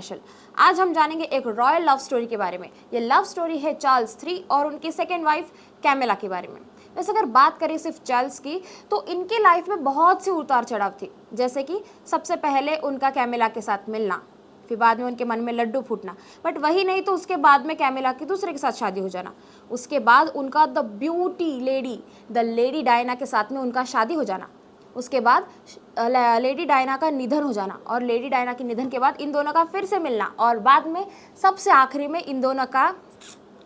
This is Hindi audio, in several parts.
नेशनल। आज हम जानेंगे एक रॉयल लव स्टोरी के बारे में। ये लव स्टोरी है चार्ल्स III और उनकी सेकेंड वाइफ कैमिला के बारे में। वैसे अगर बात करें सिर्फ चार्ल्स की, तो इनके लाइफ में बहुत सी उतार चढ़ाव थी। जैसे कि सबसे पहले उनका कैमिला के साथ मिलना, फिर बाद में उनके मन में लड्डू फूटना, बट वही नहीं तो उसके बाद में कैमिला की दूसरे के साथ शादी हो जाना। उसके बाद उनका the beauty lady, the lady Diana के साथ में उनका शादी हो जाना। उसके बाद लेडी डायना का निधन हो जाना, और लेडी डायना के निधन के बाद इन दोनों का फिर से मिलना, और बाद में सबसे आखिरी में इन दोनों का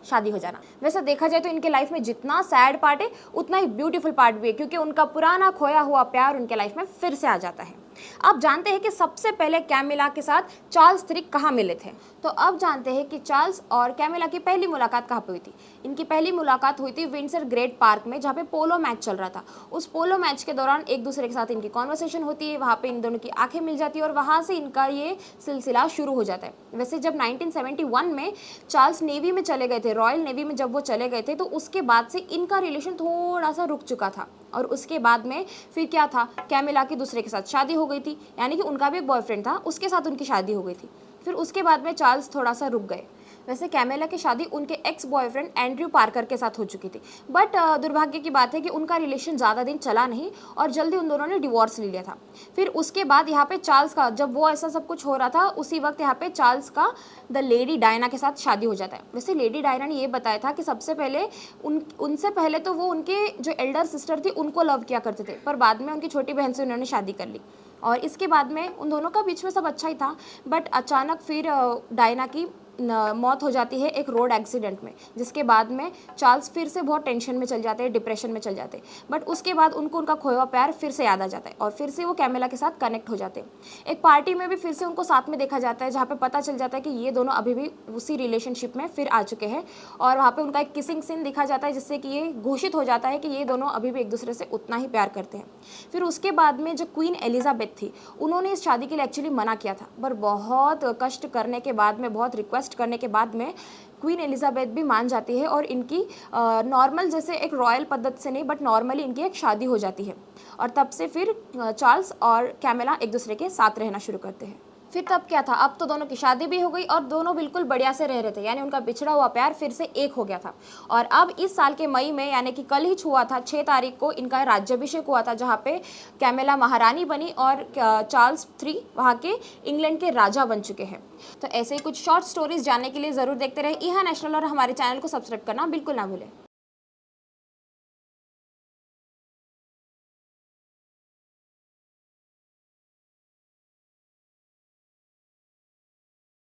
शादी हो जाना। वैसे देखा जाए तो इनके लाइफ में जितना सैड पार्ट है उतना ही ब्यूटीफुल पार्ट भी है, क्योंकि उनका पुराना खोया हुआ प्यार उनके लाइफ में फिर से आ जाता है। अब जानते हैं कि सबसे पहले कैमिला के साथ चार्ल्स III कहाँ मिले थे। तो अब जानते हैं कि चार्ल्स और कैमिला की पहली मुलाकात कहाँ पे हुई थी। इनकी पहली मुलाकात हुई थी विंडसर ग्रेट पार्क में, जहाँ पे पोलो मैच चल रहा था। उस पोलो मैच के दौरान एक दूसरे के साथ इनकी कॉन्वर्सेशन होती है, वहाँ पे इन दोनों की आंखें मिल जाती है और वहाँ से इनका ये सिलसिला शुरू हो जाता है। वैसे जब 1971 में चार्ल्स नेवी में चले गए थे, रॉयल नेवी में जब वो चले गए थे, तो उसके बाद से इनका रिलेशन थोड़ा सा रुक चुका था। और उसके बाद में फिर क्या था, कैमिला की दूसरे के साथ शादी हो गई थी, यानी कि उनका भी एक बॉयफ्रेंड था, उसके साथ उनकी शादी हो गई थी। फिर उसके बाद में चार्ल्स थोड़ा सा रुक गए। वैसे कैमिला की शादी उनके एक्स बॉयफ्रेंड एंड्रयू पार्कर के साथ हो चुकी थी, बट दुर्भाग्य की बात है कि उनका रिलेशन ज़्यादा दिन चला नहीं और जल्दी उन दोनों ने डिवोर्स ले लिया था। फिर उसके बाद यहाँ पे चार्ल्स का, जब वो ऐसा सब कुछ हो रहा था, उसी वक्त यहाँ पे चार्ल्स का द लेडी डायना के साथ शादी हो जाता है। वैसे लेडी डायना ने ये बताया था कि सबसे पहले उनसे पहले तो वो उनके जो एल्डर सिस्टर थी उनको लव किया करते थे, पर बाद में उनकी छोटी बहन से उन्होंने शादी कर ली। और इसके बाद में उन दोनों का बीच में सब अच्छा ही था, बट अचानक फिर डायना की मौत हो जाती है एक रोड एक्सीडेंट में, जिसके बाद में चार्ल्स फिर से बहुत टेंशन में चल जाते हैं, डिप्रेशन में चल जाते हैं। बट उसके बाद उनको उनका खोया हुआ प्यार फिर से याद आ जाता है और फिर से वो कैमिला के साथ कनेक्ट हो जाते हैं। एक पार्टी में भी फिर से उनको साथ में देखा जाता है, जहाँ पे पता चल जाता है कि ये दोनों अभी भी उसी रिलेशनशिप में फिर आ चुके हैं, और वहाँ पे उनका एक किसिंग सीन दिखा जाता है, जिससे कि ये घोषित हो जाता है कि ये दोनों अभी भी एक दूसरे से उतना ही प्यार करते हैं। फिर उसके बाद में जो क्वीन एलिजाबेथ थी, उन्होंने इस शादी के लिए एक्चुअली मना किया था, पर बहुत कष्ट करने के बाद में, बहुत रिक्वेस्ट करने के बाद में क्वीन एलिजाबेथ भी मान जाती है, और इनकी नॉर्मल जैसे एक रॉयल पद्धति से नहीं, बट नॉर्मली इनकी एक शादी हो जाती है। और तब से फिर चार्ल्स और कैमिला एक दूसरे के साथ रहना शुरू करते हैं। फिर तब क्या था, अब तो दोनों की शादी भी हो गई और दोनों बिल्कुल बढ़िया से रह रहे थे, यानी उनका बिछड़ा हुआ प्यार फिर से एक हो गया था। और अब इस साल के मई में, यानी कि कल ही हुआ था, 6 तारीख को इनका राज्याभिषेक हुआ था, जहाँ पे कैमिला महारानी बनी और चार्ल्स III वहाँ के इंग्लैंड के राजा बन चुके हैं। तो ऐसे ही कुछ शॉर्ट स्टोरीज जानने के लिए ज़रूर देखते रहे ईहा नेशनल, और हमारे चैनल को सब्सक्राइब करना बिल्कुल ना भूलें।